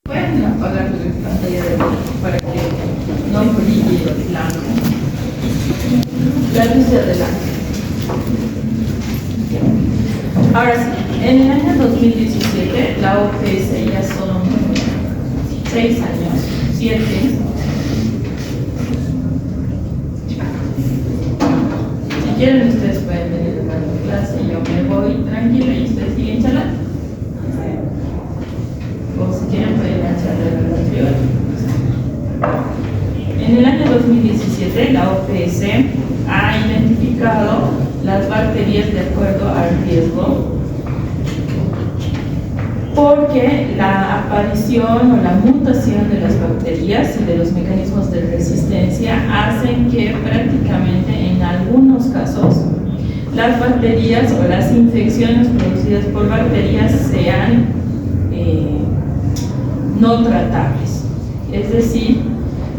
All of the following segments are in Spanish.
Pueden apagar la pantalla de para que no brille la luz de adelante. Ahora sí, en el año 2017 la OPS ya son 6 años, 7. Si quieren ustedes pueden venir a la clase, yo me voy tranquila y ustedes siguen charlando. O si quieren pueden ir a charlar anterior. En el año 2017 la OPS ha identificado las bacterias de acuerdo al riesgo, porque la aparición o la mutación de las bacterias y de los mecanismos de resistencia hacen que prácticamente en algunos casos las bacterias o las infecciones producidas por bacterias sean no tratables. Es decir,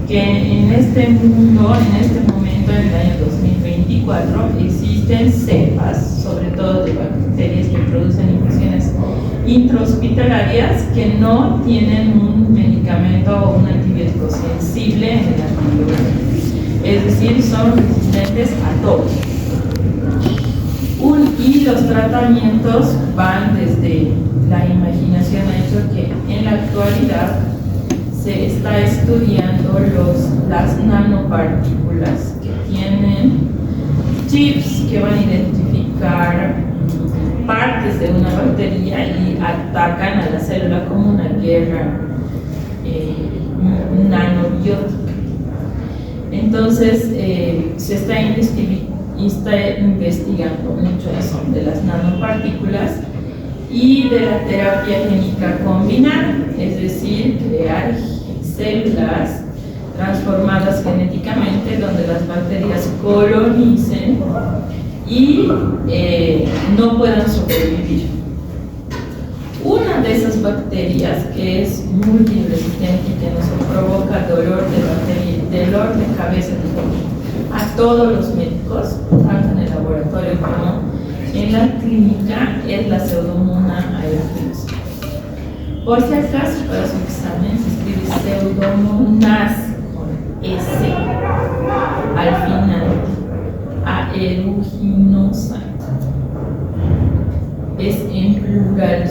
que en este mundo, en este momento, en el año 2024, existen cepas, sobre todo de bacterias que producen infecciones intrahospitalarias, que no tienen un medicamento o un antibiótico sensible en el antibiótico. Es decir, son resistentes a todo. Y los tratamientos van desde la imaginación. Ha hecho que en la actualidad se está estudiando las nanopartículas que tienen chips que van a identificar partes de una bacteria y atacan a la célula como una guerra nanobiótica. Entonces se está investigando mucho eso de las nanopartículas y de la terapia génica combinada, es decir, crear células transformadas genéticamente donde las bacterias colonicen y no puedan sobrevivir. Una de esas bacterias que es multiresistente y que nos provoca dolor de cabeza a todos los médicos, tanto en el laboratorio como en la clínica, es la Pseudomonas aeruginosa. Por si acaso, para su examen se escribe Pseudomonas con S al final, aeruginosa. Es en plural.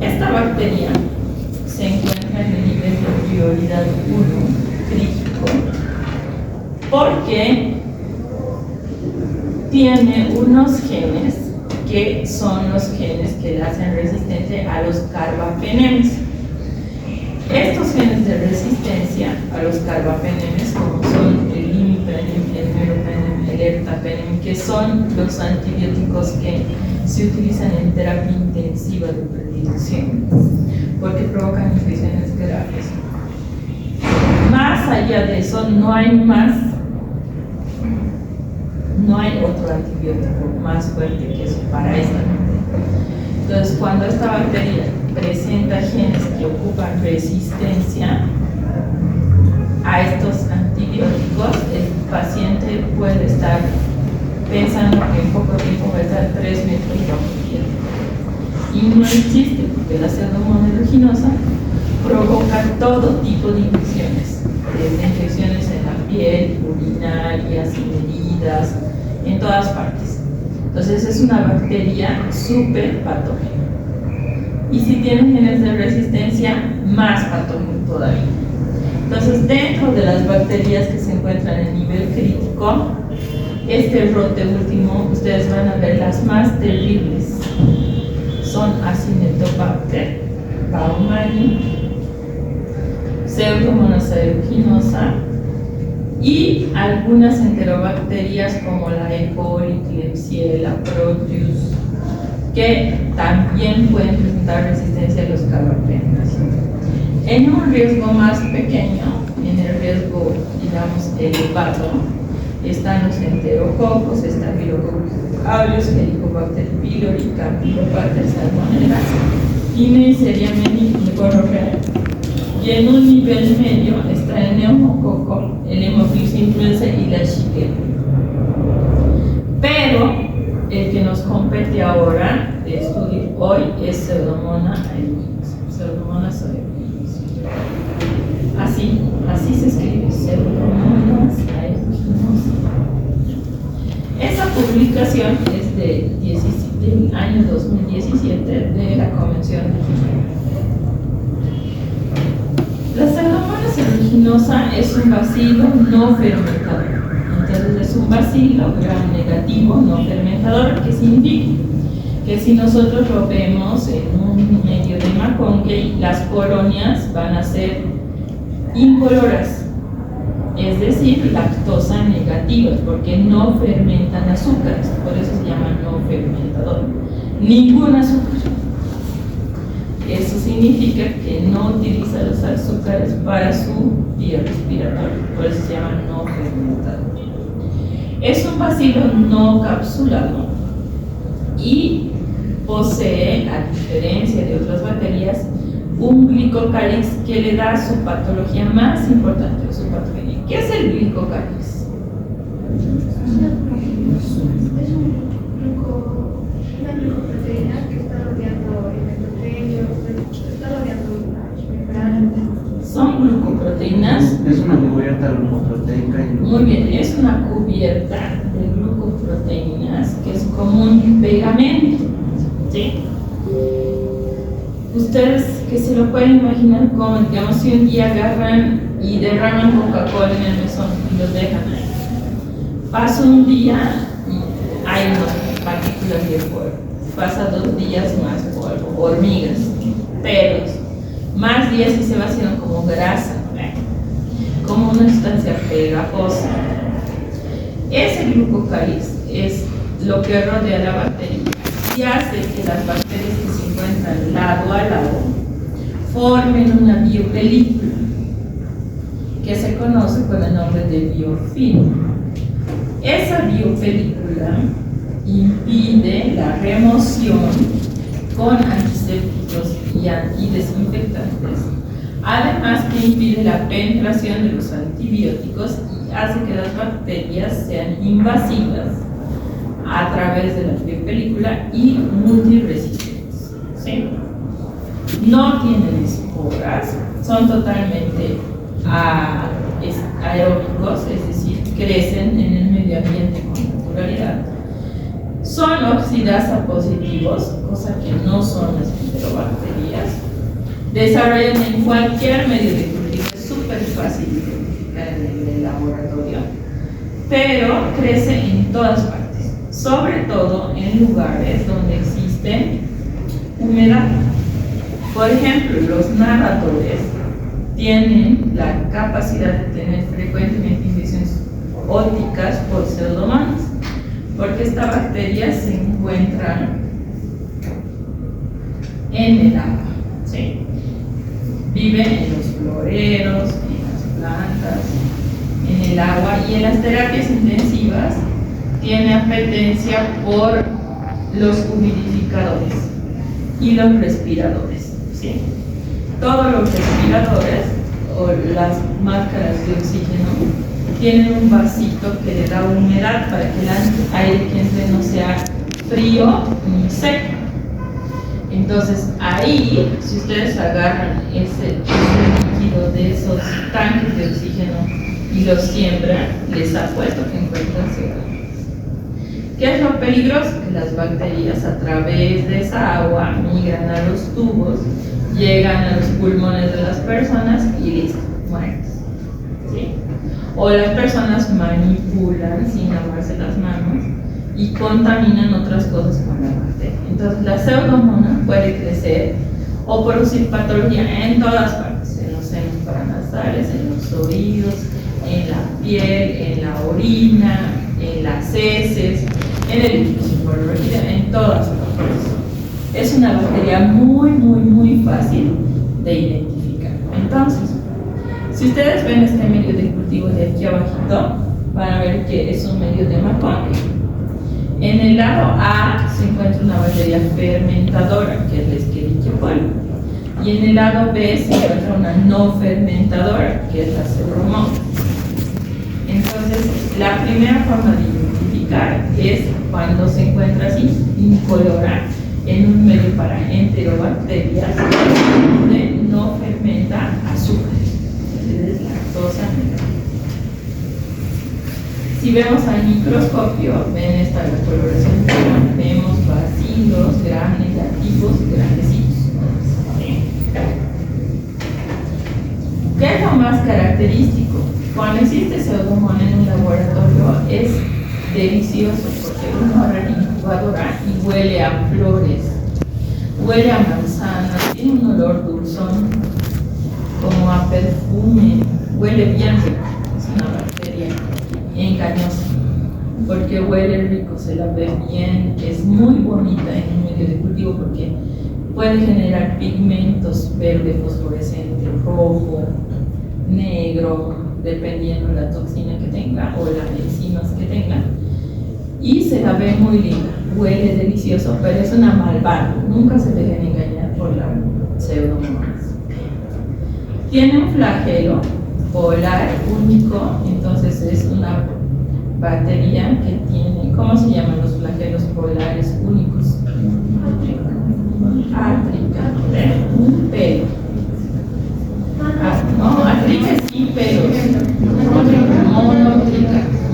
Esta bacteria se encuentra en el nivel de prioridad 1, crítico, porque tiene unos genes que son los genes que le hacen resistente a los carbapenemes. Estos genes de resistencia a los carbapenemes, como son el imipenem, el meropenem, el ertapenem, que son los antibióticos que se utilizan en terapia intensiva de predilección, porque provocan infecciones graves. Más allá de eso, no hay otro antibiótico más fuerte que eso para esta bacteria. Entonces, cuando esta bacteria presenta genes que ocupan resistencia a estos antibióticos, el paciente puede estar pensando que en poco tiempo va a estar 3 metros bajo tierra. Y no existe, porque la Pseudomonas aeruginosa provoca todo tipo de infecciones, desde infecciones en la piel, urinarias, en heridas, en todas partes. Entonces es una bacteria súper patógena. Y si tiene genes de resistencia, más patógeno todavía. Entonces, dentro de las bacterias que se encuentran en nivel crítico, este brote último, ustedes van a ver las más terribles. Son Acinetobacter baumannii, Pseudomonas aeruginosa y algunas enterobacterias como la E. coli, Klebsiella, Proteus, que también pueden presentar resistencia a los carbapenemes. En un riesgo más pequeño, en el riesgo, digamos, elevado, están los enterococos, Staphylococcus aureus, Helicobacter pylori, Campylobacter salmonella y Neisseria meningococcal. Y en un nivel medio está el neumococo, el Haemophilus influenzae y la Shigella. Pero el que nos compete ahora de estudio hoy es Pseudomonas aeruginosa. lactosa es un bacilo no fermentador. Entonces es un bacilo gram negativo no fermentador, que significa que si nosotros lo vemos en un medio de McConkey, las colonias van a ser incoloras, es decir, lactosa negativas, porque no fermentan azúcares, por eso se llama no fermentador. Ningún azúcar. Eso significa que no utiliza los azúcares para su vía respiratoria, por eso se llama no fermentador. Es un bacilo no capsulado y posee, a diferencia de otras bacterias, un glicocáliz que le da su patología más importante, su patogenia. ¿Qué es el glicocáliz? Una glucoproteína que está rodeando el endotelio, está rodeando la membrana. Son glucoproteínas. Es una cubierta glucoproteica. Muy bien, es una cubierta de glucoproteínas que es como un pegamento. ¿Sí? Ustedes que se lo pueden imaginar como, digamos, si un día agarran y derraman Coca-Cola en el mesón y los dejan ahí. Pasa un día y hay unas partículas de polvo. Pasa 2 días más polvo, hormigas, pelos. Más días y se va haciendo como grasa, como una sustancia pegajosa. Ese glucocáliz es lo que rodea la bacteria y hace que las bacterias que se encuentran lado a lado formen una biopelícula que se conoce con el nombre de biofilm. Esa biopelícula impide la remoción con antisépticos y desinfectantes, además que impide la penetración de los antibióticos y hace que las bacterias sean invasivas a través de la biopelícula y multiresistentes. ¿Sí? No tienen esporas, son totalmente aeróbicos, es decir, crecen en el medio ambiente con naturalidad. Son oxidasa positivos, cosa que no son las enterobacterias. Desarrollan en cualquier medio de cultivo, es súper fácil de identificar en el laboratorio, pero crece en todas partes, sobre todo en lugares donde existe humedad. Por ejemplo, los nadadores tienen la capacidad de tener frecuentemente infecciones óticas por pseudomonas, porque esta bacteria se encuentra en el agua, ¿sí? Vive en los floreros, en las plantas, en el agua, y en las terapias intensivas tiene apetencia por los humidificadores y los respiradores, ¿sí? Todos los respiradores o las máscaras de oxígeno tienen un vasito que le da humedad para que el aire que entre no sea frío ni seco. Entonces ahí, si ustedes agarran ese líquido de esos tanques de oxígeno y los siembran, les apuesto que encuentran CO2. ¿Qué es lo peligroso? Que las bacterias a través de esa agua migran a los tubos, llegan a los pulmones de las personas y listo, muertos. ¿Sí? O las personas manipulan sin lavarse las manos y contaminan otras cosas con la bacteria. Entonces la pseudomonas puede crecer o producir patología en todas partes, en los senos paranasales, en los oídos, en la piel, en la orina, en las heces, en el líquido suprarrenal, en todas partes. Es una bacteria muy fácil de identificar. Entonces, si ustedes ven este medio de cultivo de aquí abajito, van a ver que es un medio de McConkey. En el lado A se encuentra una bacteria fermentadora, que es la Escherichia coli, y en el lado B se encuentra una no fermentadora, que es la Pseudomonas. Entonces, la primera forma de identificar es cuando se encuentra así, incolora, en un medio para enterobacterias, donde no fermenta azúcares, es lactosa negativa. Si vemos al microscopio, ven esta coloración, vemos bacilos gram negativos grandecitos. ¿Sí? ¿Qué es lo más característico característico. Cuando existe Pseudomonas en un laboratorio es delicioso porque uno abre la incubadora y huele a flores, huele a manzanas, tiene un olor dulzón, como a perfume, huele bien rico. Es una bacteria engañosa porque huele rico, se la ve bien, es muy bonita en un medio de cultivo porque puede generar pigmentos verde fosforescente, rojo, negro, dependiendo de la toxina que tenga o las enzimas que tenga, y se la ve muy linda, huele delicioso, pero es una malvada, nunca se dejen engañar por la Pseudomonas. Tiene un flagelo polar único, entonces es una bacteria que tiene, ¿cómo se llaman los flagelos polares únicos? Átrica, un pelo. No, átrica es sin pelos.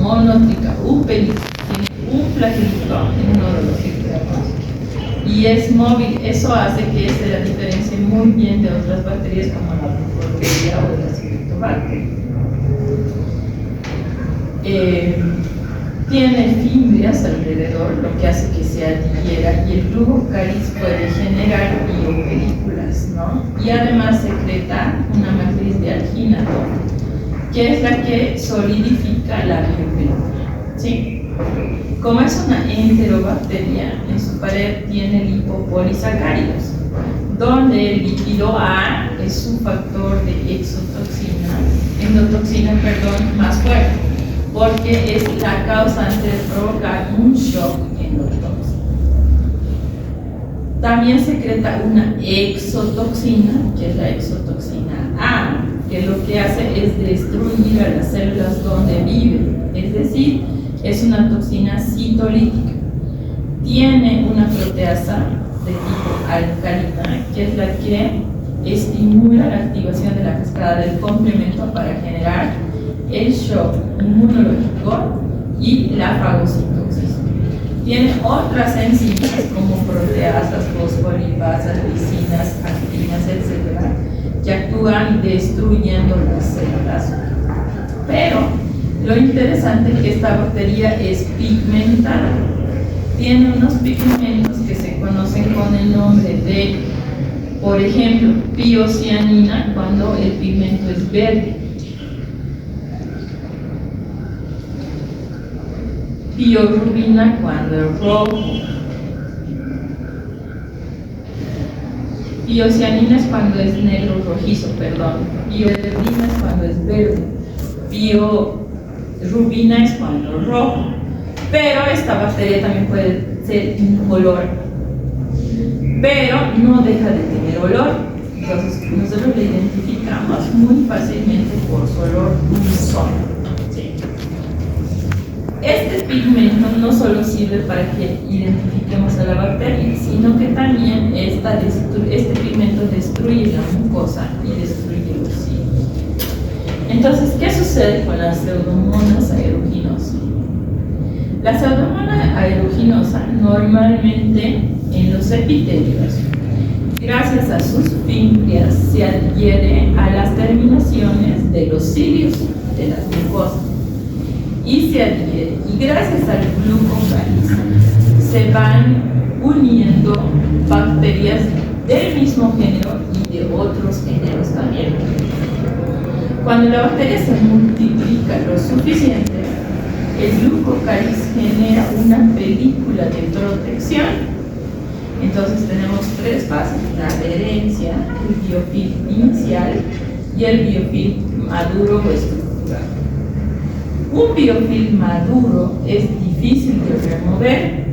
Monótrica, un pelito. Tiene un flagelito en uno de los extremos. Y es móvil, eso hace que se la diferencie muy bien de otras bacterias como la Bifidobacteria o la Acinetobacter. Tiene fimbrias alrededor, lo que hace que se adhiera, y el flujo cáliz puede generar biopelículas, ¿no? Y además secreta una matriz de alginato, que es la que solidifica la biopelícula, ¿sí? Como es una enterobacteria, en su pared tiene lipopolisacáridos, donde el lípido A es un factor de endotoxina, más fuerte, porque es la causante de provocar un shock endotóxico. También secreta una exotoxina, que es la exotoxina A, que lo que hace es destruir a las células donde vive, es decir, es una toxina citolítica. Tiene una proteasa de tipo alcalina, que es la que estimula la activación de la cascada del complemento para generar el shock inmunológico y la fagocitosis. Tiene otras enzimas como proteasas, fosfolipasas, lisinas, actinas, etc., que actúan destruyendo las células. Pero lo interesante es que esta bacteria es pigmentada. Tiene unos pigmentos que se conocen con el nombre de, por ejemplo, piocianina, cuando el pigmento es verde. Biorubina cuando es rojo. Piocianina es cuando es negro rojizo, perdón. Biorubina es cuando es verde. Biorubina es cuando es rojo. Pero esta bacteria también puede ser incolor, pero no deja de tener olor. Entonces nosotros la identificamos muy fácilmente por su olor dulzón. Este pigmento no solo sirve para que identifiquemos a la bacteria, sino que también este pigmento destruye la mucosa y destruye los cilios. Entonces, ¿qué sucede con la Pseudomonas aeruginosa? La Pseudomonas aeruginosa normalmente en los epitelios, gracias a sus fimbrias, se adhiere a las terminaciones de los cilios de las mucosas. Y se adhiere, y gracias al glucocáliz se van uniendo bacterias del mismo género y de otros géneros también. Cuando la bacteria se multiplica lo suficiente, el glucocáliz genera una película de protección. Entonces tenemos tres fases: la adherencia, el biofilm inicial y el biofilm maduro o estructural. Un biofilm maduro es difícil de remover,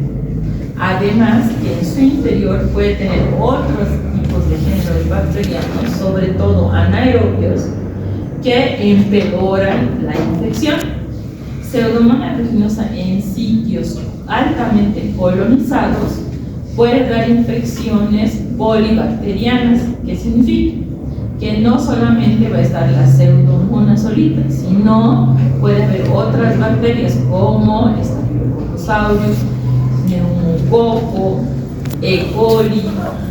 además que en su interior puede tener otros tipos de géneros bacterianos, sobre todo anaerobios, que empeoran la infección. Pseudomonas aeruginosa en sitios altamente colonizados puede dar infecciones polibacterianas, que significa que no solamente va a estar la Pseudomonas solita, sino puede haber otras bacterias como Staphylococcus aureus, Neumococo, E. coli,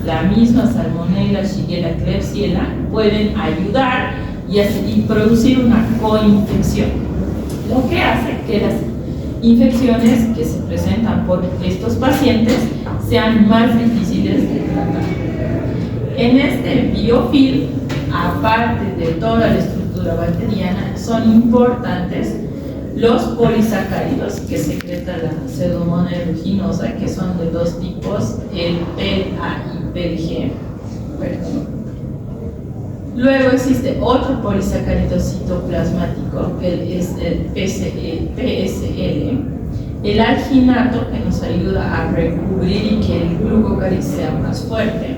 la misma Salmonella, Shigella, Klebsiella, pueden ayudar y producir una coinfección, lo que hace que las infecciones que se presentan por estos pacientes sean más difíciles de tratar. En este biofilm, aparte de toda la estructura bacteriana, son importantes los polisacáridos que secreta la Pseudomonas aeruginosa, que son de dos tipos, el PA y PG. Luego existe otro polisacárido citoplasmático, que es el PSL, el alginato, que nos ayuda a recubrir y que el glucocáliz sea más fuerte,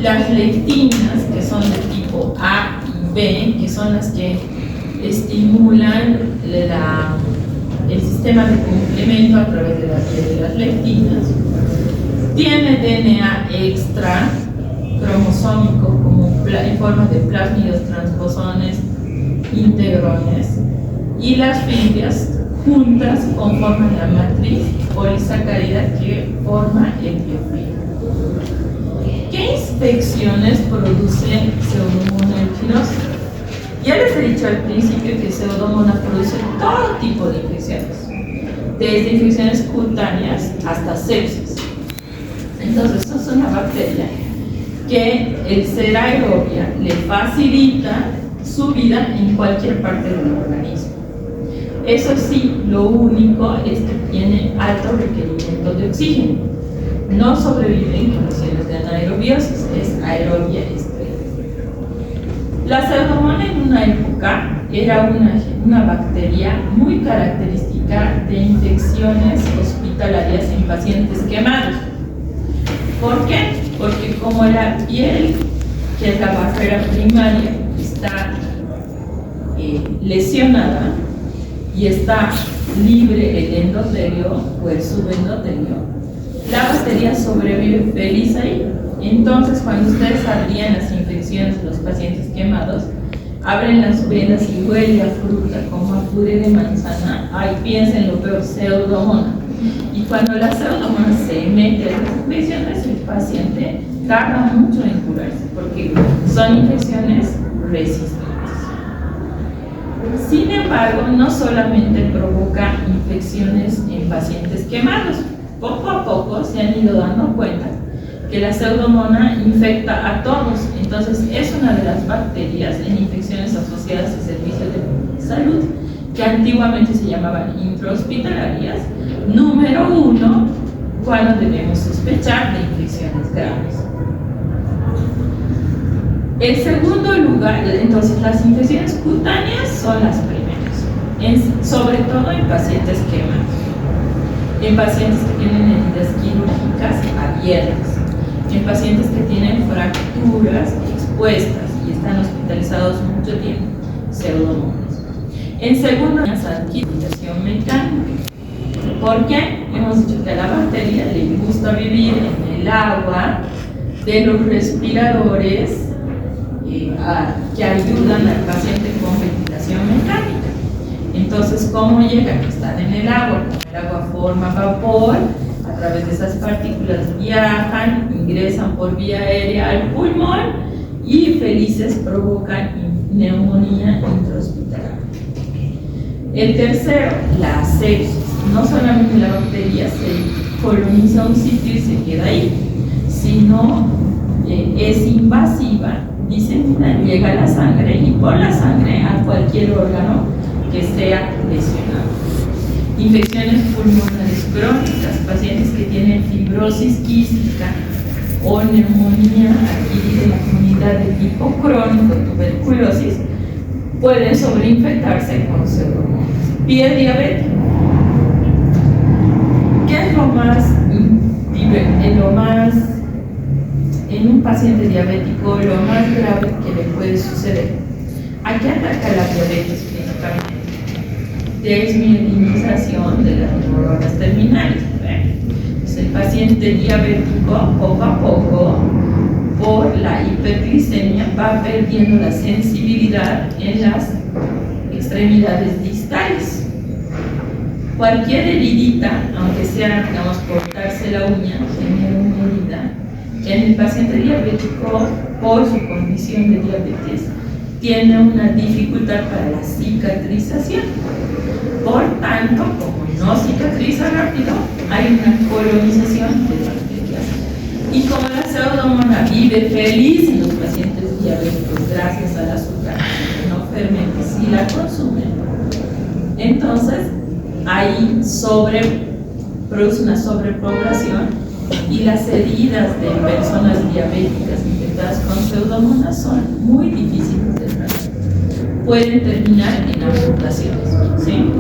las lectinas, que son de tipo A y B, que son las que estimulan el sistema de complemento a través de la vía de las lectinas, tiene DNA extra cromosómico como en forma de plásmidos, transposones, integrones, y las fibras juntas conforman la matriz polisacárida que forma el biofilm. ¿Qué infecciones produce Pseudomonas aeruginosa? Ya les he dicho al principio que Pseudomonas produce todo tipo de infecciones, desde infecciones cutáneas hasta sepsis. Entonces, esto es una bacteria que el ser aerobia le facilita su vida en cualquier parte del organismo. Eso sí, lo único es que tiene alto requerimiento de oxígeno. No sobrevive en condiciones de anaerobiosis, es aerobia estéril. La Pseudomonas en una época era una bacteria muy característica de infecciones hospitalarias en pacientes quemados. ¿Por qué? Porque como la piel, que es la barrera primaria, está lesionada y está libre el endotelio o el subendotelio, la bacteria sobrevive feliz ahí. Entonces, cuando ustedes abrían las infecciones de los pacientes quemados, abren las venas y huele a fruta como a puré de manzana, ay, piensen lo peor, Pseudomonas. Y cuando la Pseudomonas se mete a las infecciones, el paciente tarda mucho en curarse porque son infecciones resistentes. Sin embargo, no solamente provoca infecciones en pacientes quemados. Poco a poco se han ido dando cuenta que la Pseudomonas infecta a todos. Entonces, es una de las bacterias en infecciones asociadas a servicios de salud, que antiguamente se llamaban intrahospitalarias, número 1, cuando debemos sospechar de infecciones graves. En segundo lugar, entonces, las infecciones cutáneas son las primeras, sobre todo en pacientes quemados, en pacientes que tienen heridas quirúrgicas abiertas, en pacientes que tienen fracturas expuestas y están hospitalizados mucho tiempo, Pseudomonas. En segundo, adquisición mecánica. ¿Por qué? Hemos dicho que a la bacteria le gusta vivir en el agua de los respiradores que ayudan al paciente con ventilación mecánica. Entonces, ¿cómo llega? Que están en el agua, como el agua forma vapor, a través de esas partículas viajan, ingresan por vía aérea al pulmón y felices provocan neumonía intrahospitalaria. El tercero, la sepsis. No solamente la bacteria se coloniza un sitio y se queda ahí, sino es invasiva, disemina, llega a la sangre y por la sangre a cualquier órgano que sea lesionado. Infecciones pulmonares crónicas, pacientes que tienen fibrosis quística o neumonía adquirida en la comunidad de tipo crónico, tuberculosis, pueden sobreinfectarse con Pseudomonas. Pie diabético. ¿Qué es lo más, en un paciente diabético, lo más grave que le puede suceder? Aquí ataca la diabetes principalmente. Desmielinización de las neuronas terminales. Entonces, el paciente diabético, poco a poco, por la hiperglicemia, va perdiendo la sensibilidad en las extremidades distales. Cualquier heridita, aunque sea, digamos, cortarse la uña, genera una herida. En el paciente diabético, por su condición de diabetes, tiene una dificultad para la cicatrización. Por tanto, como no cicatriza rápido, hay una colonización de bacterias. Y como la pseudomonas vive feliz en los pacientes diabéticos gracias al azúcar, no fermente si la consumen, entonces ahí produce una sobrepoblación y las heridas de personas diabéticas infectadas con pseudomonas son muy difíciles de tratar. Pueden terminar en amputaciones, ¿sí?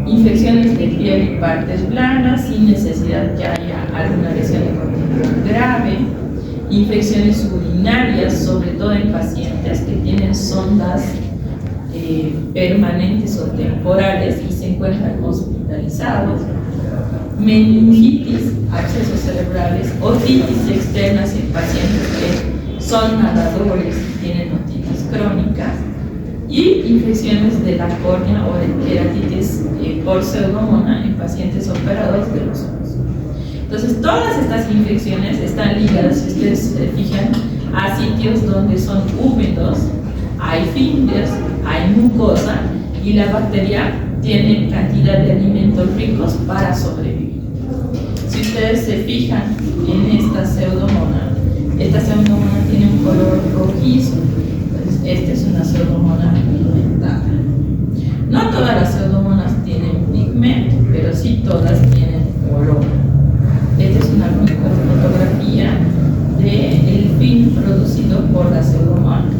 Infecciones de piel y partes blandas sin necesidad que haya alguna lesión de contenido grave. Infecciones urinarias, sobre todo en pacientes que tienen sondas permanentes o temporales y se encuentran hospitalizados. Meningitis, abscesos cerebrales, otitis externas en pacientes que son nadadores y tienen otitis crónica, y infecciones de la córnea o de queratitis por pseudomonas en pacientes operados de los ojos. Entonces, todas estas infecciones están ligadas, si ustedes se fijan, a sitios donde son húmedos, hay fibras, hay mucosa y la bacteria tiene cantidad de alimentos ricos para sobrevivir. Si ustedes se fijan en esta pseudomonas tiene un color rojizo. Entonces, esta es una pseudomonas pigmentada. No todas las pseudomonas tienen pigmento, pero sí todas tienen color. Esta es una fotografía del film producido por la pseudomonas.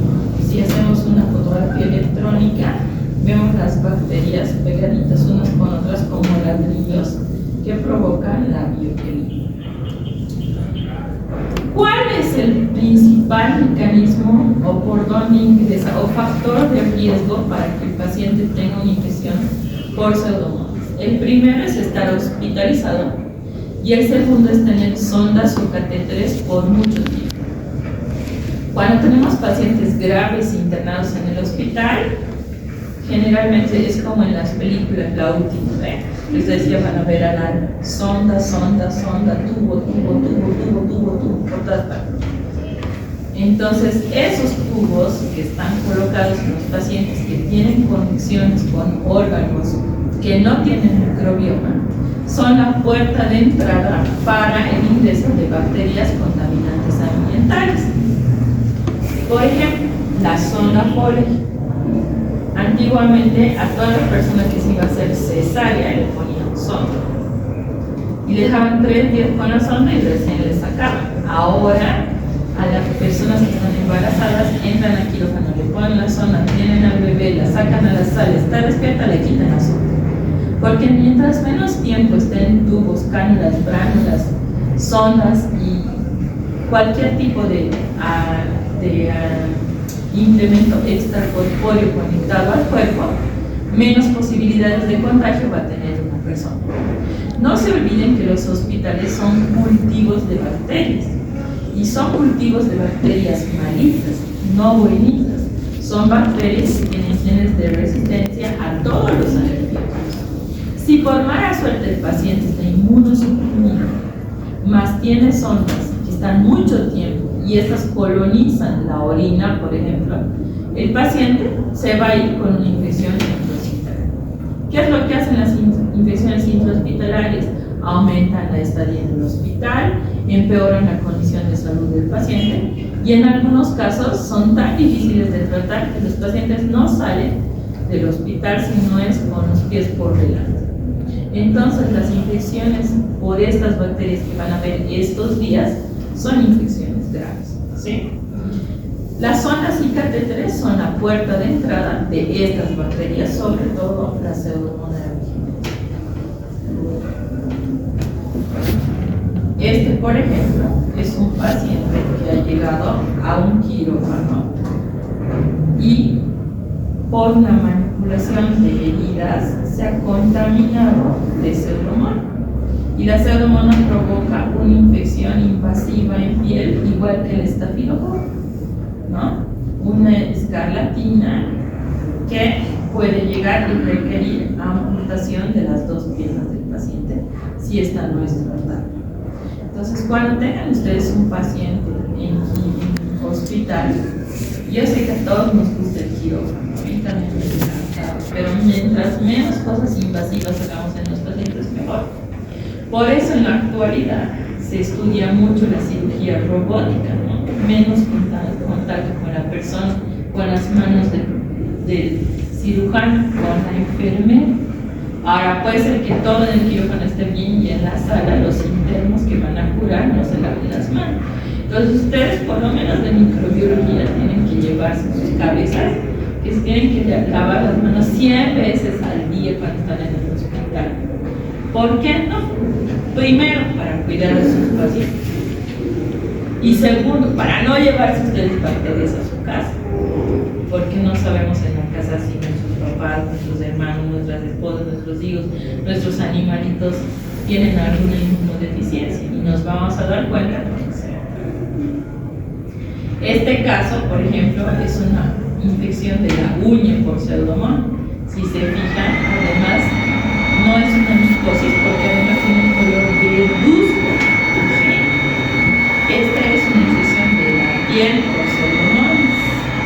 Si hacemos una fotografía electrónica, vemos las bacterias pegaditas unas con otras como ladrillos que provocan la bioquímica. ¿Cuál es el principal mecanismo o por dónde ingresa o factor de riesgo para que el paciente tenga una infección por pseudomonas? El primero es estar hospitalizado y el segundo es tener sondas o catéteres por mucho tiempo. Cuando tenemos pacientes graves internados en el hospital, generalmente es como en las películas, la última, les decía, van a ver a la sonda, tubo, por todas partes. Entonces, esos tubos que están colocados en los pacientes que tienen conexiones con órganos que no tienen microbioma, son la puerta de entrada para el ingreso de bacterias contaminantes ambientales. Por ejemplo, la sonda Foley. Antiguamente a todas las personas que se iba a hacer cesárea le ponían sonda y le dejaban 3 días con la sonda y recién le sacaban. Ahora a las personas que están embarazadas entran al quirófano, le ponen la sonda, tienen al bebé, la sacan a la sala, está despierta, le quitan la sonda. Porque mientras menos tiempo estén tubos, cánulas, bránulas, sondas y cualquier tipo de implemento extracorpóreo conectado al cuerpo, menos posibilidades de contagio va a tener una persona. No se olviden que los hospitales son cultivos de bacterias y son cultivos de bacterias malignas, no buenitas. Son bacterias que tienen genes de resistencia a todos los antibióticos. Si por mala suerte el paciente está inmunosuprimido, más tiene sondas que están mucho tiempo y estas colonizan la orina, por ejemplo, el paciente se va a ir con una infección intrahospitalaria. ¿Qué es lo que hacen las infecciones intrahospitalarias? Aumentan la estadía en el hospital, empeoran la condición de salud del paciente y en algunos casos son tan difíciles de tratar que los pacientes no salen del hospital si no es con los pies por delante. Entonces, las infecciones por estas bacterias que van a ver estos días son infecciones graves, ¿sí? Las sondas y catéteres son la puerta de entrada de estas bacterias, sobre todo la Pseudomonas aeruginosa. Este, por ejemplo, es un paciente que ha llegado a un quirófano y por una manipulación de heridas se ha contaminado de Pseudomonas. Y la Pseudomonas provoca una infección invasiva en piel, igual que el estafilococo, ¿no? Una escarlatina que puede llegar y requerir amputación de las 2 piernas del paciente si esta no es tratada. Entonces, cuando tengan ustedes un paciente en hospital Yo sé que a todos nos gusta el quirófano, a mí también me encanta, pero mientras menos cosas invasivas hagamos en los pacientes, mejor. Por eso en la actualidad se estudia mucho la cirugía robótica, ¿no? Menos contacto con la persona, con las manos del cirujano, con la enfermera. Ahora puede ser que todo en el quirófano esté bien y en la sala los internos que van a curar no se laven las manos. Entonces ustedes por lo menos de microbiología tienen que llevarse en sus cabezas que se tienen que lavar las manos 100 veces al día cuando están en el hospital. ¿Por qué no? Primero, para cuidar a sus pacientes. Y segundo, para no llevarse ustedes bacterias a su casa. Porque no sabemos en la casa si nuestros papás, nuestros hermanos, nuestras esposas, nuestros hijos, nuestros animalitos tienen alguna inmunodeficiencia y nos vamos a dar cuenta cuando sea. Este caso, por ejemplo, es una infección de la uña por pseudomonas. Si se fijan, además, no es una micosis porque además tiene un color verduzco. ¿Sí? Esta es una infección de la piel por pseudomonas.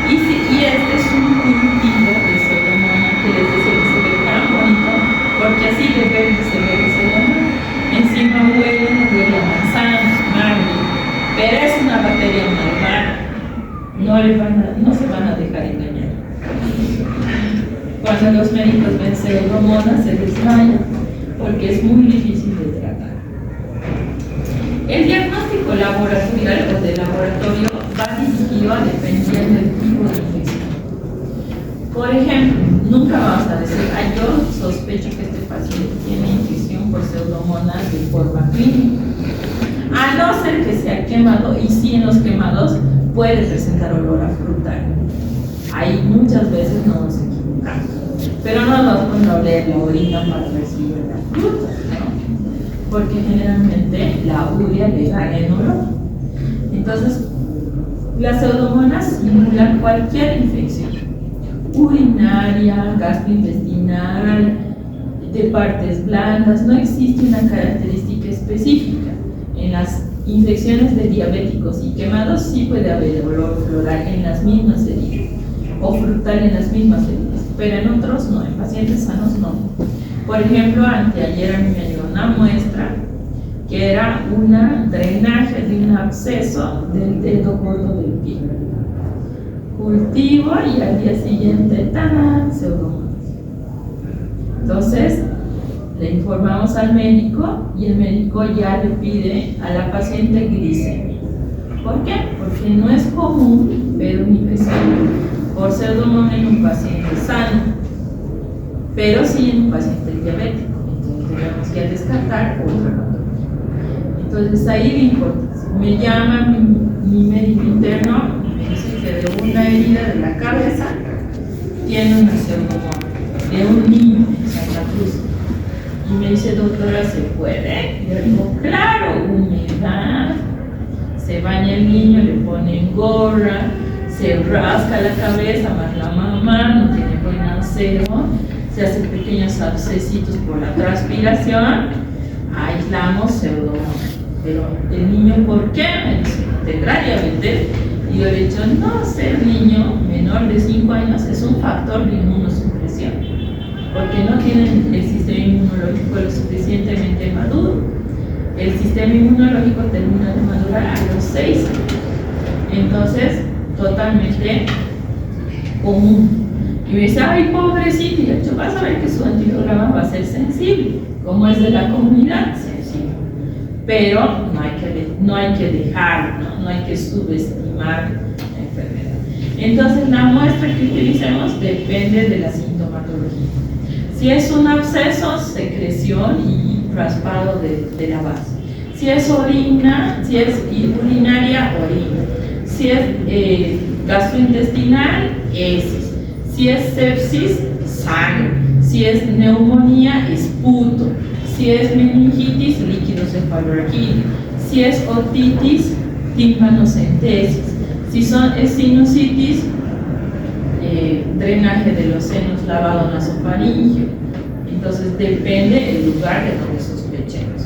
Y este es un cultivo de pseudomonas que les decía que se ve tan bonito porque así de verde se ve el pseudomonas. Encima huele a manzana, mango, pero es una bacteria malvada. No se van a dejar engañar. Cuando los médicos ven pseudomonas se desmayan porque es muy difícil de tratar. El diagnóstico laboratorial o de laboratorio va dirigido a depender del tipo de infección. Por ejemplo, nunca vamos a decir, yo sospecho que este paciente tiene infección por pseudomonas de forma clínica. A no ser que sea quemado, y sí en los quemados puede presentar olor a frutal. Ahí muchas veces no nos equivocamos. Pero no nos vamos a oler la orina para recibir la fruta, ¿no? Porque generalmente la urea le gana en olor. Entonces, las pseudomonas simulan cualquier infección urinaria, gastrointestinal, de partes blandas. No existe una característica específica. En las infecciones de diabéticos y quemados sí puede haber olor floral en las mismas heridas o frutal en las mismas heridas, pero en otros no, en pacientes sanos no. Por ejemplo, anteayer a mí me llegó una muestra que era un drenaje de un absceso del dedo gordo del pie. Cultivo y al día siguiente, ¡tarán!, pseudomonas. Entonces, le informamos al médico y el médico ya le pide a la paciente glicemia. ¿Por qué? Porque no es común ver una infección por pseudomonas en un paciente sano, pero sí en un paciente diabético. Entonces tenemos que descartar otra patología. Entonces ahí la importancia. Me llama mi médico interno y me dice que de una herida de la cabeza tiene una pseudomona de un niño en Santa Cruz. Y me dice, doctora, ¿se puede? Y yo digo, claro, humedad. Se baña el niño, le ponen gorra, se rasca la cabeza, más la mamá, no tiene buen aseo, se hacen pequeños abscesitos por la transpiración, aislamos pseudomonas. Pero el niño, ¿por qué? Me dice, ¿tendrá diabetes? Y yo le he dicho, no, ser niño menor de 5 años es un factor de inmunosupresión, porque no tienen el sistema inmunológico lo suficientemente maduro. El sistema inmunológico termina de madurar a los 6 años. Entonces, totalmente común. Y me dice, ay, pobrecito, y yo vas a ver que su antibiograma va a ser sensible, como es de la comunidad, sensible. Pero no hay que dejarlo, no hay que subestimar la enfermedad. Entonces, la muestra que utilicemos depende de la sintomatología. Si es un absceso, secreción y raspado de la base. Si es orina, si es urinaria, orina. Si es gastrointestinal, heces. Si es sepsis, sangre. Si es neumonía, esputo. Si es meningitis, líquido cefalorraquídeo. Si es otitis, tímpanocentesis. Si es sinusitis, drenaje de los senos, lavado nasofaríngeo. Entonces depende del lugar de donde sospechemos.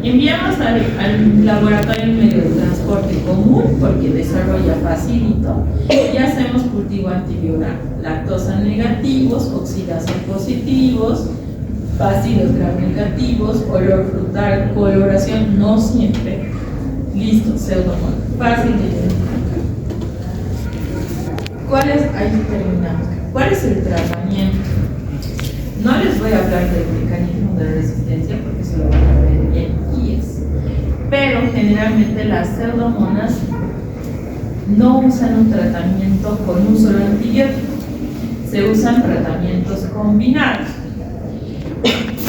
Enviamos al laboratorio en medio de transporte común porque desarrolla facilito y hacemos cultivo antiviral, lactosa negativos, oxidasa positivos, ácidos gram negativos, olor frutal, coloración no siempre. Listo, pseudomonas. Fácil de identificar. Ahí terminamos. ¿Cuál es el tratamiento? No les voy a hablar del mecanismo de resistencia porque se lo van a ver en IES. Pero generalmente las pseudomonas no usan un tratamiento con un solo antibiótico. Se usan tratamientos combinados.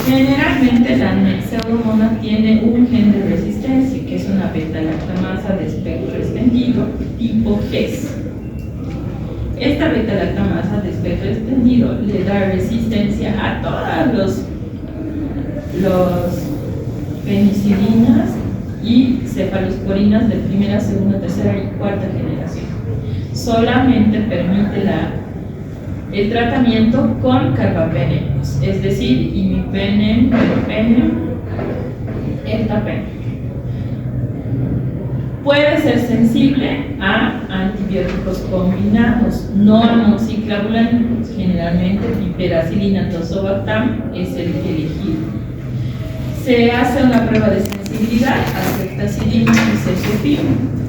Generalmente la pseudomona tiene un gen de resistencia, que es una beta-lactamasa de espectro extendido tipo GES. Esta beta-lactamasa de espectro extendido le da resistencia a todas los penicilinas y cefalosporinas de primera, segunda, tercera y cuarta generación. Solamente permite el tratamiento con carbapenems, es decir, imipenem, carbapenem, ertapenem. Puede ser sensible a antibióticos combinados, no amoxiclavulan, generalmente piperacilina, tazobactam es el elegido. Se hace una prueba de sensibilidad a ceftazidima y cefepim.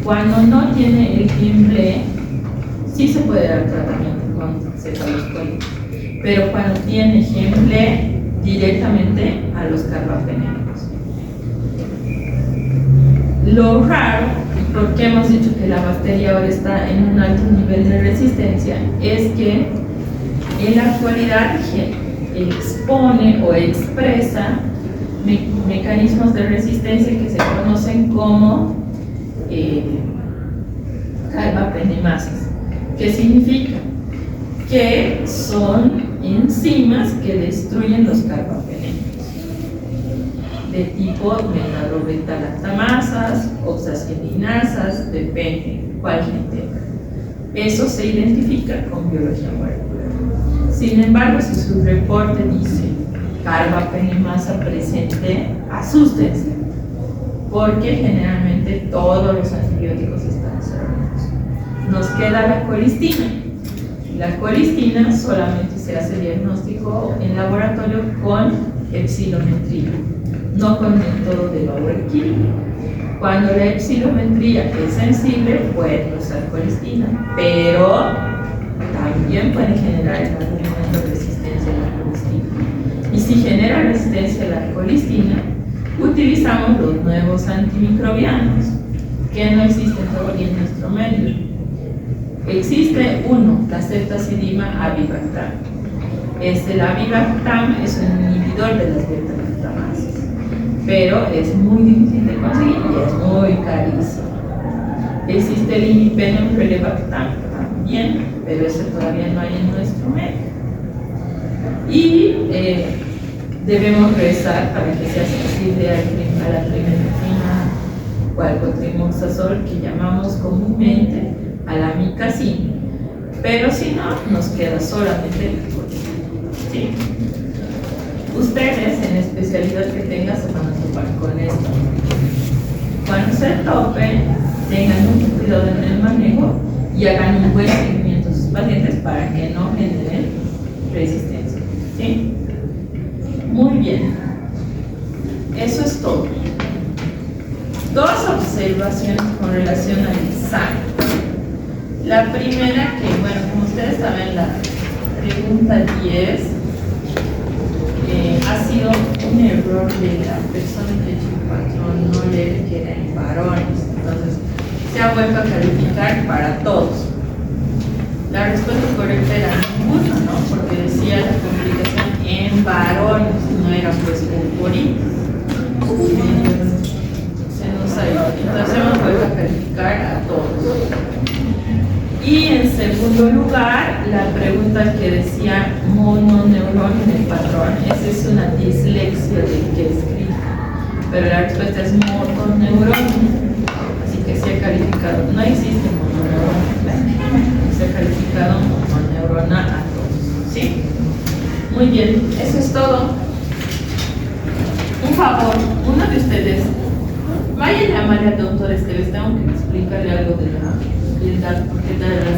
Cuando no tiene el timbre, sí se puede dar tratamiento con cefalosporina, pero cuando tiene timbre, directamente a los carbapenems. Lo raro, porque hemos dicho que la bacteria ahora está en un alto nivel de resistencia, es que en la actualidad expone o expresa mecanismos de resistencia que se conocen como carbapenemases. ¿Qué significa? Que son enzimas que destruyen los carbapenemas de tipo beta-lactamasas, oxacelinasas, depende cuál gen tenga. Eso se identifica con biología molecular. Sin embargo, si su reporte dice carbapenemasa presente, asústense, porque generalmente todos los antibióticos están cerrados. Nos queda la colistina. La colistina solamente se hace diagnóstico en laboratorio con epsilometría, no con método de Bauer químico. Cuando la epsilometría es sensible, pueden usar colistina, pero también pueden generar en algún momento resistencia a la colistina. Y si genera resistencia a la colistina, utilizamos los nuevos antimicrobianos, que no existen todavía en nuestro medio. Existe uno, la ceftazidima avibactam. El avibactam es un inhibidor de las beta-lactamasas, pero es muy difícil de conseguir y es muy carísimo. Existe el imipenem relevactam también, pero ese todavía no hay en nuestro medio. Y debemos rezar para que sea sensible a la trimetrina o al cotrimoxazol, que llamamos comúnmente a la amicacina, pero si no, nos queda solamente la colistina. ¿Sí? Ustedes, en especialidad que tengan, se van a topar con esto. Cuando se topen, tengan mucho cuidado en el manejo y hagan un buen seguimiento a sus pacientes para que no generen resistencia. ¿Sí? Muy bien. Eso es todo. Dos observaciones con relación al examen. La primera, que bueno, como ustedes saben, la pregunta 10 ha sido un error de la persona que hecho el patrón, no leer que eran varones. Entonces, se ha vuelto a calificar para todos. La respuesta correcta era ninguno, ¿no? Porque decía la complicación en varones, no era pues purpurina. Se nos ha ido. Entonces, hemos vuelto a calificar a todos. Y en segundo lugar, la pregunta que decía mononeurón en el patrón, esa es una dislexia del que escribe, pero la respuesta es mononeurón, así que se ha calificado, no existe mononeurona, se ha calificado mononeurona a todos, ¿sí? Muy bien, eso es todo. Un favor, uno de ustedes Vaya a llamarle al doctor Esteves, tengo que explicarle algo de la piedad, porque de la